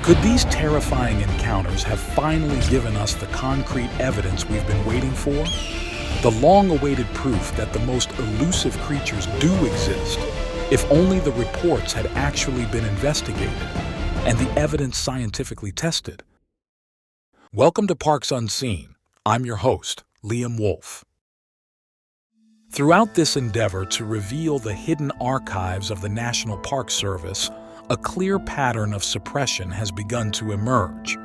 Could these terrifying encounters have finally given us the concrete evidence we've been waiting for? The long-awaited proof that the most elusive creatures do exist, if only the reports had actually been investigated and the evidence scientifically tested. Welcome to Parks Unseen. I'm your host, Liam Wolf. Throughout this endeavor to reveal the hidden archives of the National Park Service, a clear pattern of suppression has begun to emerge.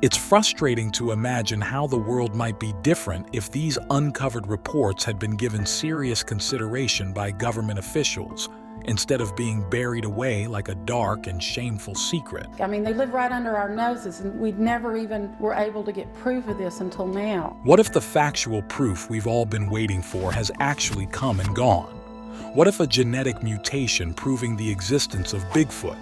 It's frustrating to imagine how the world might be different if these uncovered reports had been given serious consideration by government officials, instead of being buried away like a dark and shameful secret. I mean, they live right under our noses, and we never even were able to get proof of this until now. What if the factual proof we've all been waiting for has actually come and gone? What if a genetic mutation proving the existence of Bigfoot,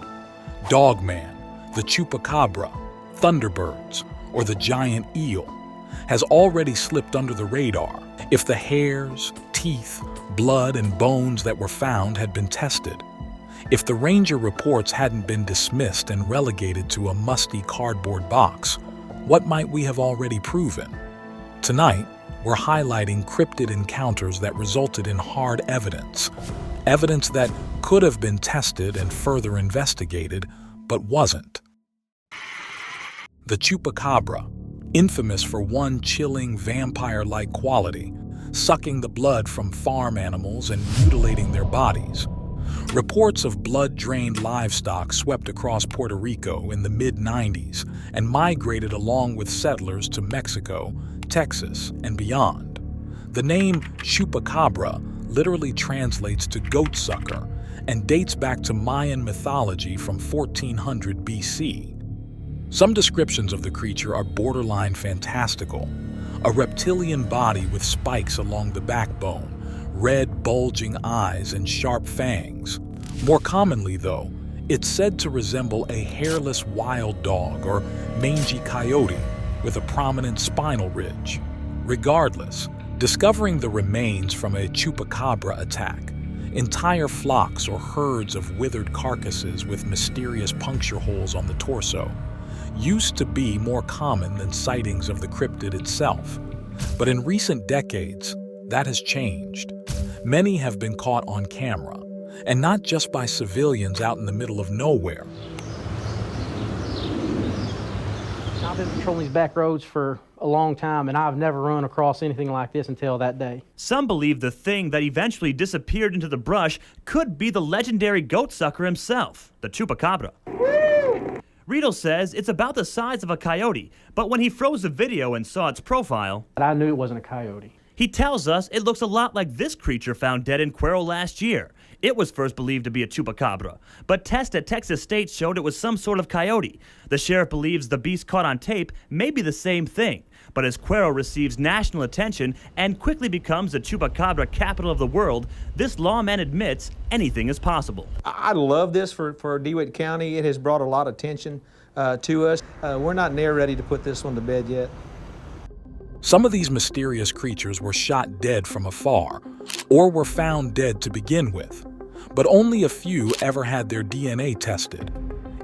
Dogman, the Chupacabra, Thunderbirds, or the Giant Eel has already slipped under the radar? If the hairs, teeth, blood, and bones that were found had been tested, if the ranger reports hadn't been dismissed and relegated to a musty cardboard box, what might we have already proven? Tonight, we're highlighting cryptid encounters that resulted in hard evidence that could have been tested and further investigated, but wasn't. The Chupacabra, infamous for one chilling vampire-like quality, sucking the blood from farm animals and mutilating their bodies. Reports of blood-drained livestock swept across Puerto Rico in the mid-90s and migrated along with settlers to Mexico, Texas, and beyond. The name Chupacabra literally translates to goat sucker and dates back to Mayan mythology from 1400 BC. Some descriptions of the creature are borderline fantastical. A reptilian body with spikes along the backbone, red bulging eyes, and sharp fangs. More commonly, though, it's said to resemble a hairless wild dog or mangy coyote with a prominent spinal ridge. Regardless, discovering the remains from a Chupacabra attack, entire flocks or herds of withered carcasses with mysterious puncture holes on the torso, used to be more common than sightings of the cryptid itself. But in recent decades, that has changed. Many have been caught on camera, and not just by civilians out in the middle of nowhere. I've been patrolling these back roads for a long time, and I've never run across anything like this until that day. Some believe the thing that eventually disappeared into the brush could be the legendary goat sucker himself, the Chupacabra. Riedel says it's about the size of a coyote, but when he froze the video and saw its profile, I knew it wasn't a coyote. He tells us it looks a lot like this creature found dead in Cuero last year. It was first believed to be a Chupacabra, but tests at Texas State showed it was some sort of coyote. The sheriff believes the beast caught on tape may be the same thing, but as Cuero receives national attention and quickly becomes the Chupacabra capital of the world, this lawman admits anything is possible. I love this for DeWitt County. It has brought a lot of attention to us. We're not near ready to put this one to bed yet. Some of these mysterious creatures were shot dead from afar, or were found dead to begin with, but only a few ever had their DNA tested.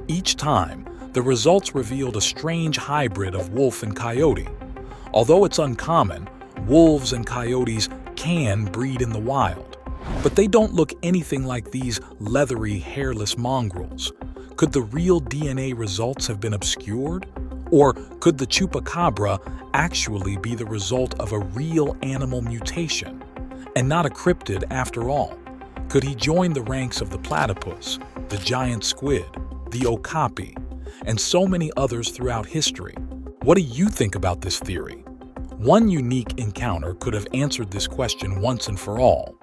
Each time, the results revealed a strange hybrid of wolf and coyote. Although it's uncommon, wolves and coyotes can breed in the wild, but they don't look anything like these leathery, hairless mongrels. Could the real DNA results have been obscured? Or could the Chupacabra actually be the result of a real animal mutation, and not a cryptid after all? Could he join the ranks of the platypus, the giant squid, the okapi, and so many others throughout history? What do you think about this theory? One unique encounter could have answered this question once and for all.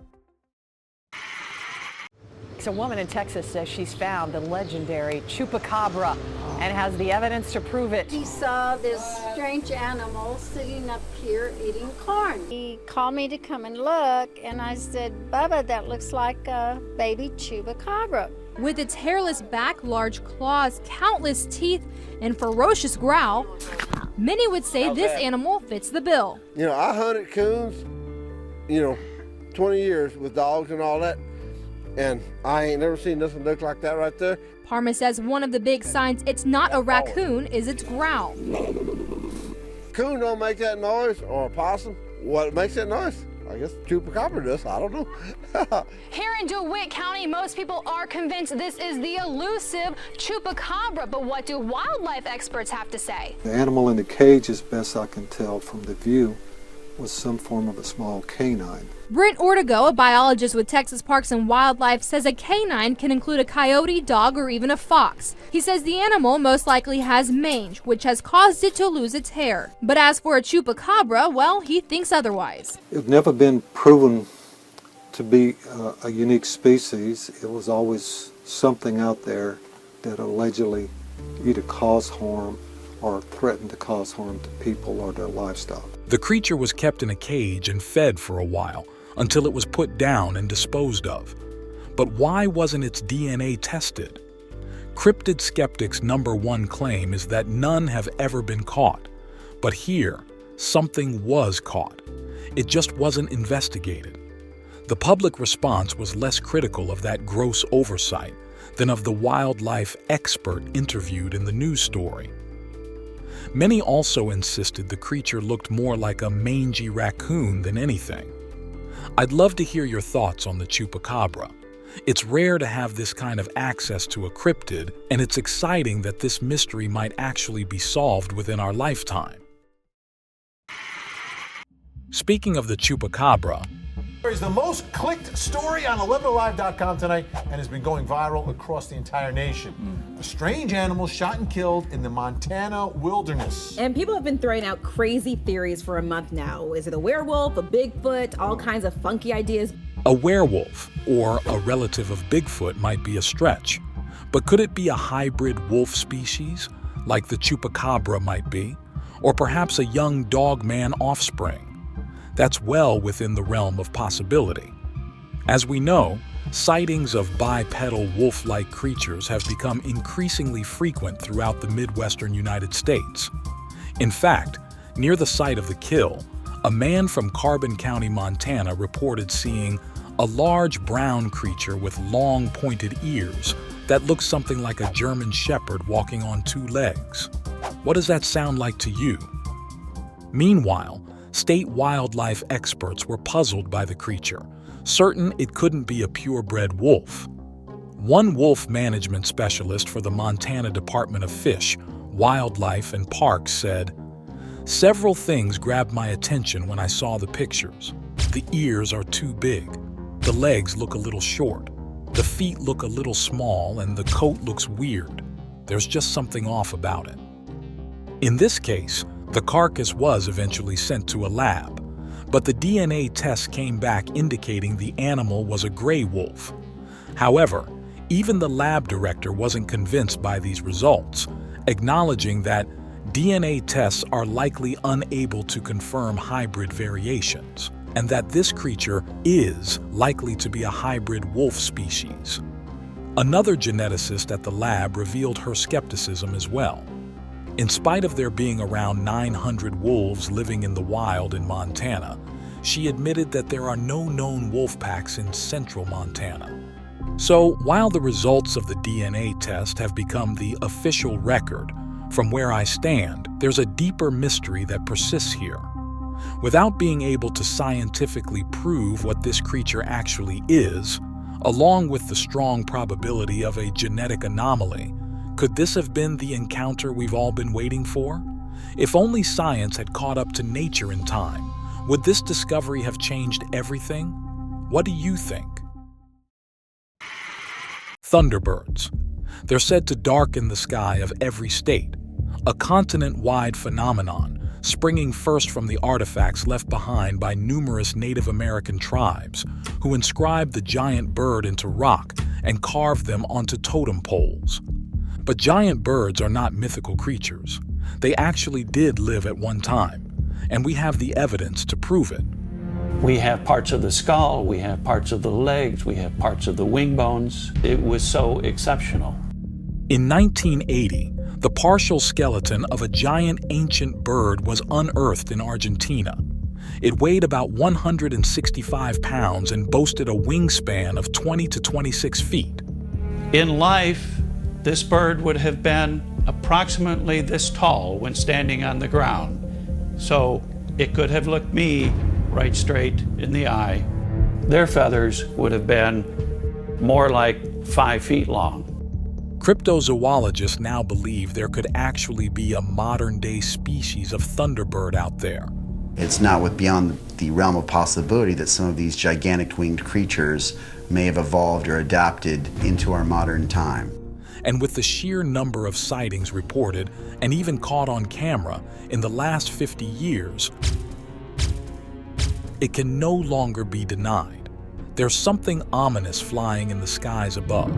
A woman in Texas says she's found the legendary Chupacabra and has the evidence to prove it. He saw this strange animal sitting up here eating corn. He called me to come and look, and I said, Bubba, that looks like a baby Chupacabra. With its hairless back, large claws, countless teeth, and ferocious growl, many would say this animal fits the bill. You know, I hunted coons, 20 years with dogs and all that. And I ain't never seen nothing look like that right there. Parma says one of the big signs it's not a raccoon is its growl. Coon don't make that noise, or a possum. What makes that noise? I guess Chupacabra does. I don't know. Here in DeWitt County, most people are convinced this is the elusive Chupacabra. But what do wildlife experts have to say? The animal in the cage, as best I can tell from the view, was some form of a small canine. Brent Ortego, a biologist with Texas Parks and Wildlife, says a canine can include a coyote, dog, or even a fox. He says the animal most likely has mange, which has caused it to lose its hair. But as for a Chupacabra, well, he thinks otherwise. It's never been proven to be a unique species. It was always something out there that allegedly either caused harm or threatened to cause harm to people or their livestock. The creature was kept in a cage and fed for a while until it was put down and disposed of. But why wasn't its DNA tested? Cryptid skeptics' #1 claim is that none have ever been caught. But here, something was caught. It just wasn't investigated. The public response was less critical of that gross oversight than of the wildlife expert interviewed in the news story. Many also insisted the creature looked more like a mangy raccoon than anything. I'd love to hear your thoughts on the Chupacabra. It's rare to have this kind of access to a cryptid, and it's exciting that this mystery might actually be solved within our lifetime. Speaking of the Chupacabra, is the most clicked story on 11alive.com tonight and has been going viral across the entire nation. A strange animal shot and killed in the Montana wilderness. And people have been throwing out crazy theories for a month now. Is it a werewolf, a Bigfoot, all kinds of funky ideas? A werewolf, or a relative of Bigfoot, might be a stretch. But could it be a hybrid wolf species, like the Chupacabra might be? Or perhaps a young Dogman offspring? That's well within the realm of possibility. As we know, sightings of bipedal wolf-like creatures have become increasingly frequent throughout the Midwestern United States. In fact, near the site of the kill, a man from Carbon County, Montana reported seeing a large brown creature with long pointed ears that looks something like a German shepherd walking on 2 legs. What does that sound like to you? Meanwhile, state wildlife experts were puzzled by the creature, certain it couldn't be a purebred wolf. One wolf management specialist for the Montana Department of Fish, Wildlife and Parks said, "Several things grabbed my attention when I saw the pictures. The ears are too big. The legs look a little short. The feet look a little small, and the coat looks weird. There's just something off about it." In this case, the carcass was eventually sent to a lab, but the DNA test came back indicating the animal was a gray wolf. However, even the lab director wasn't convinced by these results, acknowledging that DNA tests are likely unable to confirm hybrid variations, and that this creature is likely to be a hybrid wolf species. Another geneticist at the lab revealed her skepticism as well. In spite of there being around 900 wolves living in the wild in Montana, she admitted that there are no known wolf packs in central Montana. So, while the results of the DNA test have become the official record, from where I stand, there's a deeper mystery that persists here. Without being able to scientifically prove what this creature actually is, along with the strong probability of a genetic anomaly, could this have been the encounter we've all been waiting for? If only science had caught up to nature in time, would this discovery have changed everything? What do you think? Thunderbirds. They're said to darken the sky of every state, a continent-wide phenomenon springing first from the artifacts left behind by numerous Native American tribes who inscribed the giant bird into rock and carved them onto totem poles. But giant birds are not mythical creatures. They actually did live at one time, and we have the evidence to prove it. We have parts of the skull, we have parts of the legs, we have parts of the wing bones. It was so exceptional. In 1980, the partial skeleton of a giant ancient bird was unearthed in Argentina. It weighed about 165 pounds and boasted a wingspan of 20 to 26 feet. In life, This bird would have been approximately this tall when standing on the ground, so it could have looked me right straight in the eye. Their feathers would have been more like 5 feet long. Cryptozoologists now believe there could actually be a modern-day species of Thunderbird out there. It's not beyond the realm of possibility that some of these gigantic winged creatures may have evolved or adapted into our modern time. And with the sheer number of sightings reported and even caught on camera in the last 50 years, it can no longer be denied. There's something ominous flying in the skies above.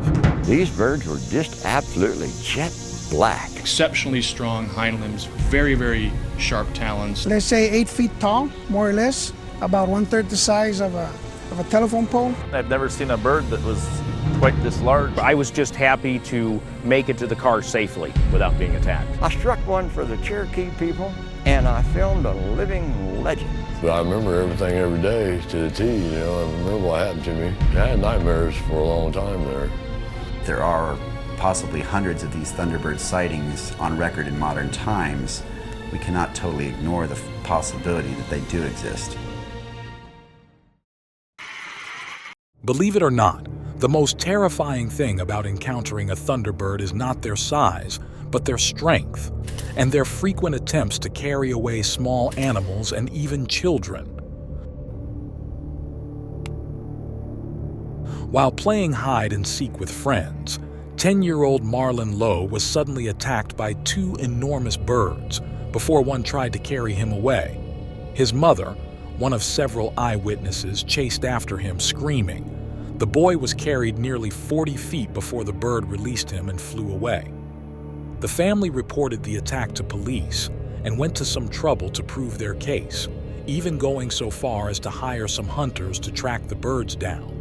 These birds were just absolutely jet black. Exceptionally strong hind limbs, very, very sharp talons. Let's say 8 feet tall, more or less, about 1/3 the size of a telephone pole. I've never seen a bird that was quite this large. I was just happy to make it to the car safely without being attacked. I struck one for the Cherokee people, and I filmed a living legend. But I remember everything every day to the T, you know. I remember what happened to me. I had nightmares for a long time there. There are possibly hundreds of these Thunderbird sightings on record in modern times. We cannot totally ignore the possibility that they do exist. Believe it or not, the most terrifying thing about encountering a Thunderbird is not their size, but their strength, and their frequent attempts to carry away small animals and even children. While playing hide and seek with friends, 10-year-old Marlon Lowe was suddenly attacked by 2 enormous birds before one tried to carry him away. His mother, one of several eyewitnesses, chased after him screaming. The boy was carried nearly 40 feet before the bird released him and flew away. The family reported the attack to police and went to some trouble to prove their case, even going so far as to hire some hunters to track the birds down.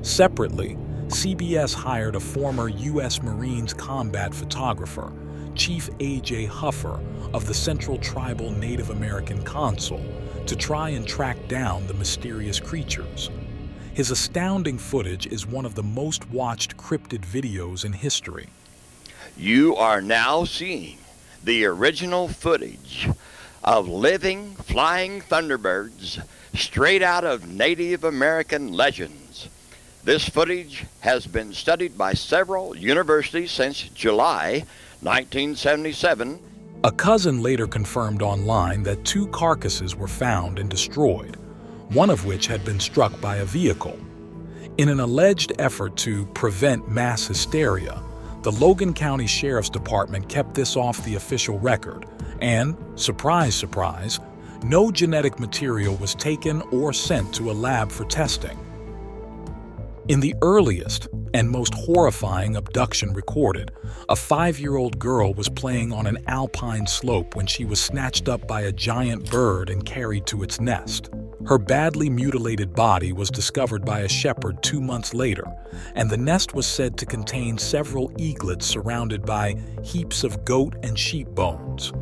Separately, CBS hired a former U.S. Marines combat photographer, Chief A.J. Huffer of the Central Tribal Native American Council, to try and track down the mysterious creatures. His astounding footage is one of the most watched cryptid videos in history. You are now seeing the original footage of living flying Thunderbirds straight out of Native American legends. This footage has been studied by several universities since July 1977. A cousin later confirmed online that 2 carcasses were found and destroyed, one of which had been struck by a vehicle. In an alleged effort to prevent mass hysteria, the Logan County Sheriff's Department kept this off the official record, and, surprise, surprise, no genetic material was taken or sent to a lab for testing. In the earliest and most horrifying abduction recorded, a 5-year-old girl was playing on an alpine slope when she was snatched up by a giant bird and carried to its nest. Her badly mutilated body was discovered by a shepherd 2 months later, and the nest was said to contain several eaglets surrounded by heaps of goat and sheep bones.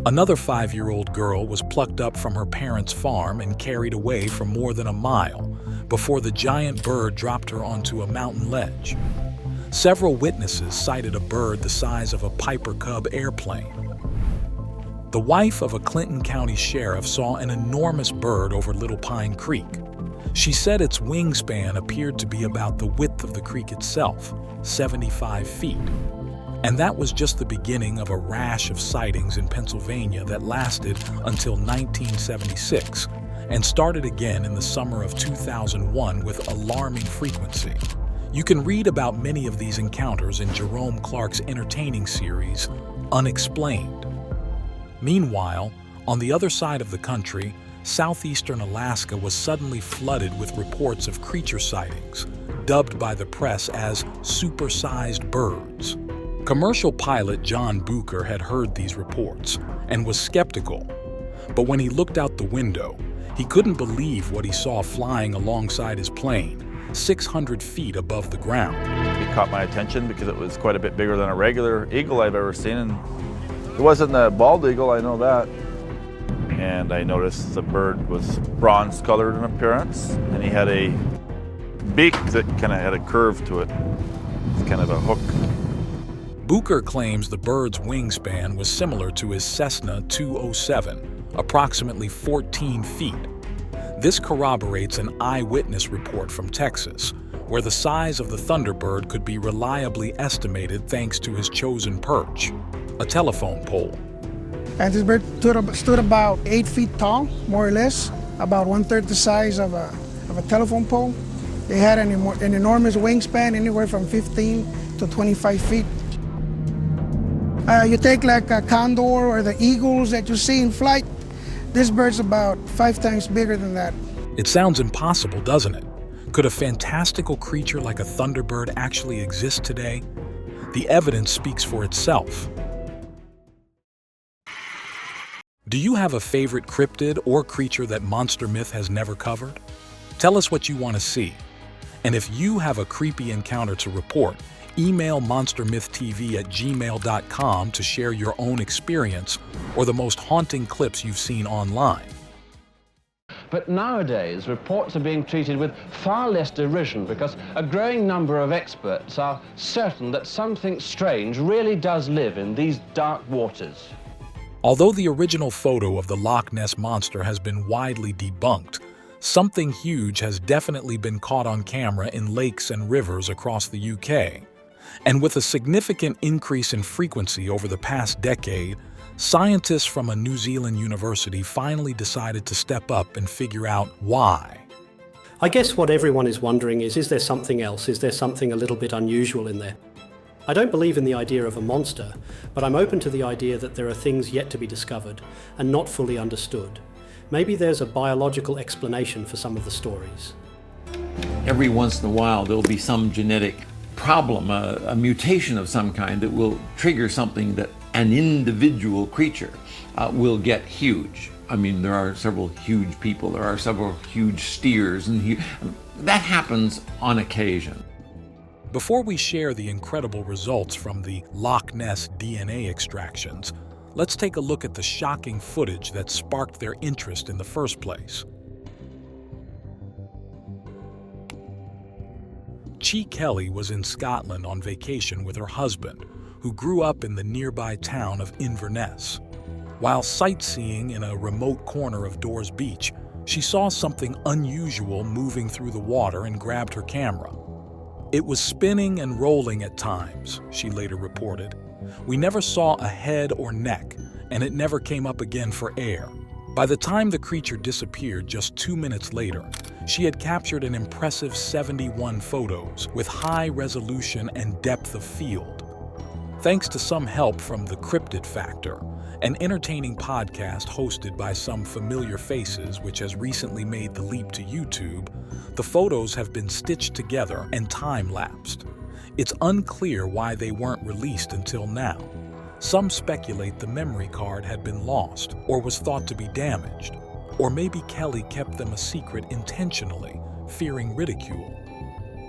Another 5-year-old girl was plucked up from her parents' farm and carried away for more than a mile before the giant bird dropped her onto a mountain ledge. Several witnesses cited a bird the size of a Piper Cub airplane. The wife of a Clinton County sheriff saw an enormous bird over Little Pine Creek. She said its wingspan appeared to be about the width of the creek itself, 75 feet. And that was just the beginning of a rash of sightings in Pennsylvania that lasted until 1976 and started again in the summer of 2001 with alarming frequency. You can read about many of these encounters in Jerome Clark's entertaining series, Unexplained. Meanwhile, on the other side of the country, southeastern Alaska was suddenly flooded with reports of creature sightings, dubbed by the press as supersized birds. Commercial pilot John Bucher had heard these reports and was skeptical, but when he looked out the window, he couldn't believe what he saw flying alongside his plane, 600 feet above the ground. It caught my attention because it was quite a bit bigger than a regular eagle I've ever seen, and it wasn't a bald eagle, I know that. And I noticed the bird was bronze colored in appearance, and he had a beak that kind of had a curve to it. It's kind of a hook. Bucher claims the bird's wingspan was similar to his Cessna 207, approximately 14 feet. This corroborates an eyewitness report from Texas, where the size of the Thunderbird could be reliably estimated thanks to his chosen perch, a telephone pole. And this bird stood about 8 feet tall, more or less, about 1/3 the size of a telephone pole. They had an enormous wingspan, anywhere from 15 to 25 feet. You take like a condor or the eagles that you see in flight, this bird's about 5 times bigger than that. It sounds impossible, doesn't it? Could a fantastical creature like a Thunderbird actually exist today? The evidence speaks for itself. Do you have a favorite cryptid or creature that Monster Myth has never covered? Tell us what you want to see. And if you have a creepy encounter to report, email monstermythtv@gmail.com to share your own experience or the most haunting clips you've seen online. But nowadays, reports are being treated with far less derision because a growing number of experts are certain that something strange really does live in these dark waters. Although the original photo of the Loch Ness monster has been widely debunked, something huge has definitely been caught on camera in lakes and rivers across the UK. And with a significant increase in frequency over the past decade, scientists from a New Zealand university finally decided to step up and figure out why. I guess what everyone is wondering is there something else? Is there something a little bit unusual in there? I don't believe in the idea of a monster, but I'm open to the idea that there are things yet to be discovered and not fully understood. Maybe there's a biological explanation for some of the stories. Every once in a while there'll be some genetic problem, a mutation of some kind that will trigger something that an individual creature will get huge. I mean, there are several huge people, there are several huge steers, and that happens on occasion. Before we share the incredible results from the Loch Ness DNA extractions, let's take a look at the shocking footage that sparked their interest in the first place. Chi Kelly was in Scotland on vacation with her husband, who grew up in the nearby town of Inverness. While sightseeing in a remote corner of Dores Beach, she saw something unusual moving through the water and grabbed her camera. It was spinning and rolling at times, she later reported. We never saw a head or neck, and it never came up again for air. By the time the creature disappeared just 2 minutes later, she had captured an impressive 71 photos with high resolution and depth of field. Thanks to some help from the Cryptid Factor, an entertaining podcast hosted by some familiar faces which has recently made the leap to YouTube, the photos have been stitched together and time-lapsed. It's unclear why they weren't released until now. Some speculate the memory card had been lost or was thought to be damaged, or maybe Kelly kept them a secret intentionally, fearing ridicule.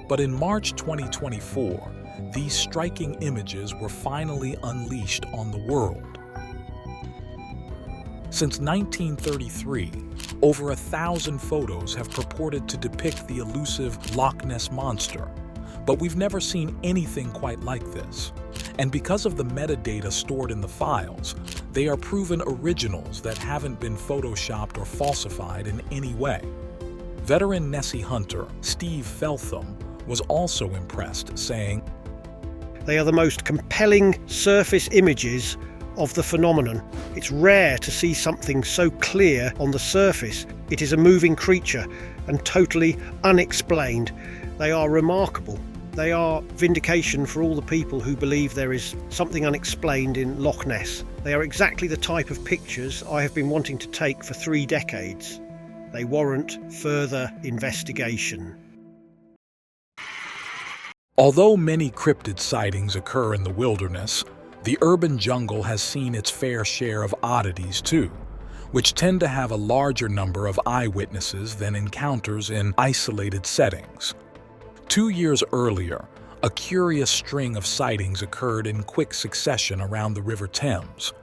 But in March 2024, these striking images were finally unleashed on the world. Since 1933, over 1,000 photos have purported to depict the elusive Loch Ness monster, but we've never seen anything quite like this. And because of the metadata stored in the files, they are proven originals that haven't been photoshopped or falsified in any way. Veteran Nessie hunter Steve Feltham was also impressed, saying, "They are the most compelling surface images of the phenomenon. It's rare to see something so clear on the surface. It is a moving creature and totally unexplained. They are remarkable. They are vindication for all the people who believe there is something unexplained in Loch Ness. They are exactly the type of pictures I have been wanting to take for 3 decades. They warrant further investigation." Although many cryptid sightings occur in the wilderness, the urban jungle has seen its fair share of oddities too, which tend to have a larger number of eyewitnesses than encounters in isolated settings. 2 years earlier, a curious string of sightings occurred in quick succession around the River Thames.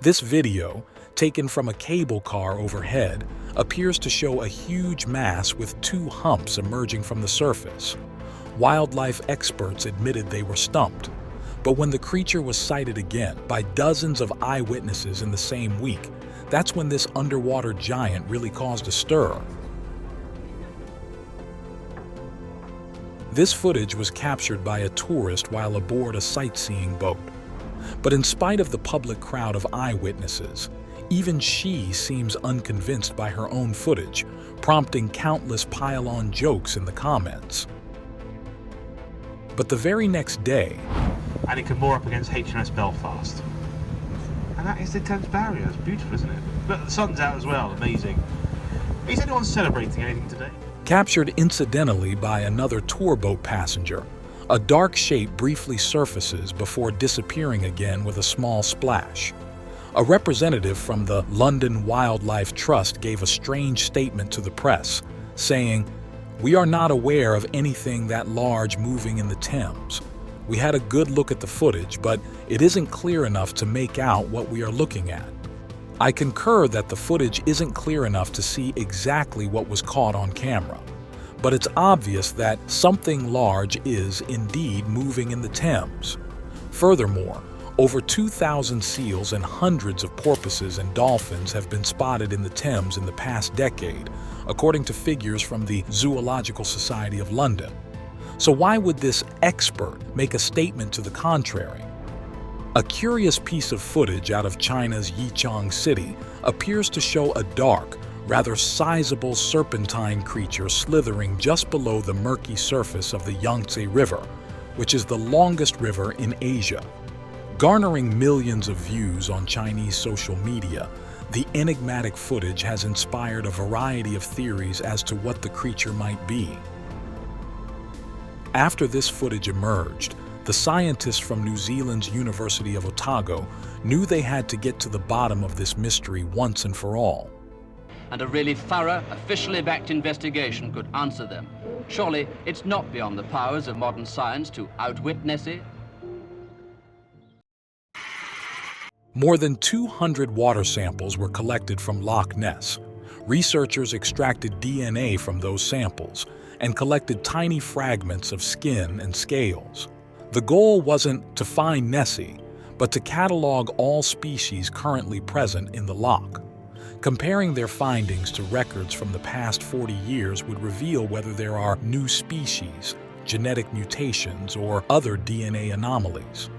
This video, taken from a cable car overhead, appears to show a huge mass with 2 humps emerging from the surface. Wildlife experts admitted they were stumped, But when the creature was sighted again by dozens of eyewitnesses in the same week, that's when this underwater giant really caused a stir. This footage was captured by a tourist while aboard a sightseeing boat. But in spite of the public crowd of eyewitnesses, even she seems unconvinced by her own footage, prompting countless pile-on jokes in the comments. But the very next day, and it could moor up against HMS Belfast. And that is the Thames Barrier. It's beautiful, isn't it? But the sun's out as well, amazing. Is anyone celebrating anything today? Captured incidentally by another tour boat passenger, a dark shape briefly surfaces before disappearing again with a small splash. A representative from the London Wildlife Trust gave a strange statement to the press, saying, "We are not aware of anything that large moving in the Thames. We had a good look at the footage, but it isn't clear enough to make out what we are looking at. I concur that the footage isn't clear enough to see exactly what was caught on camera, but it's obvious that something large is indeed moving in the Thames. Furthermore, over 2,000 seals and hundreds of porpoises and dolphins have been spotted in the Thames in the past decade, according to figures from the Zoological Society of London. So why would this expert make a statement to the contrary? A curious piece of footage out of China's Yichang City appears to show a dark, rather sizable serpentine creature slithering just below the murky surface of the Yangtze River, which is the longest river in Asia. Garnering millions of views on Chinese social media, the enigmatic footage has inspired a variety of theories as to what the creature might be. After this footage emerged, the scientists from New Zealand's University of Otago knew they had to get to the bottom of this mystery once and for all. And a really thorough, officially backed investigation could answer them. Surely it's not beyond the powers of modern science to outwit Nessie. More than 200 water samples were collected from Loch Ness. Researchers extracted DNA from those samples and collected tiny fragments of skin and scales. The goal wasn't to find Nessie, but to catalog all species currently present in the loch. Comparing their findings to records from the past 40 years would reveal whether there are new species, genetic mutations, or other DNA anomalies.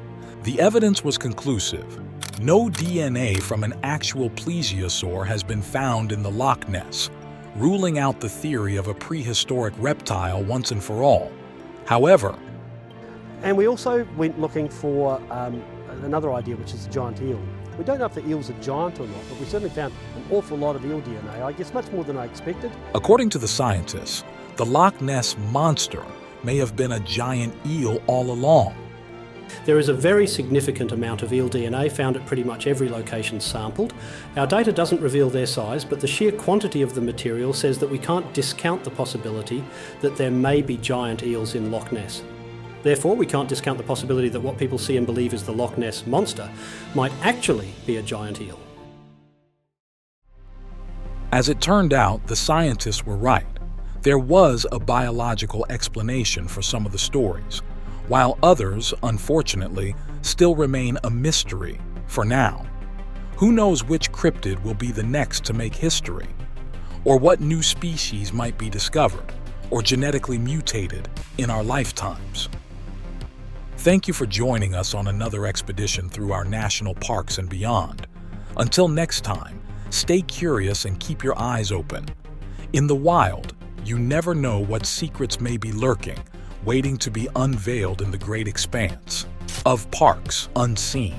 The evidence was conclusive. No DNA from an actual plesiosaur has been found in the Loch Ness, ruling out the theory of a prehistoric reptile once and for all. However, and we also went looking for another idea, which is the giant eel. We don't know if the eel's a giant or not, but we certainly found an awful lot of eel DNA, I guess much more than I expected. According to the scientists, the Loch Ness monster may have been a giant eel all along. There is a very significant amount of eel DNA found at pretty much every location sampled. Our data doesn't reveal their size, but the sheer quantity of the material says that we can't discount the possibility that there may be giant eels in Loch Ness. Therefore, we can't discount the possibility that what people see and believe is the Loch Ness monster might actually be a giant eel. As it turned out, the scientists were right. There was a biological explanation for some of the stories, while others, unfortunately, still remain a mystery for now. Who knows which cryptid will be the next to make history, or what new species might be discovered or genetically mutated in our lifetimes. Thank you for joining us on another expedition through our national parks and beyond. Until next time, stay curious and keep your eyes open. In the wild, you never know what secrets may be lurking, waiting to be unveiled in the great expanse of parks unseen.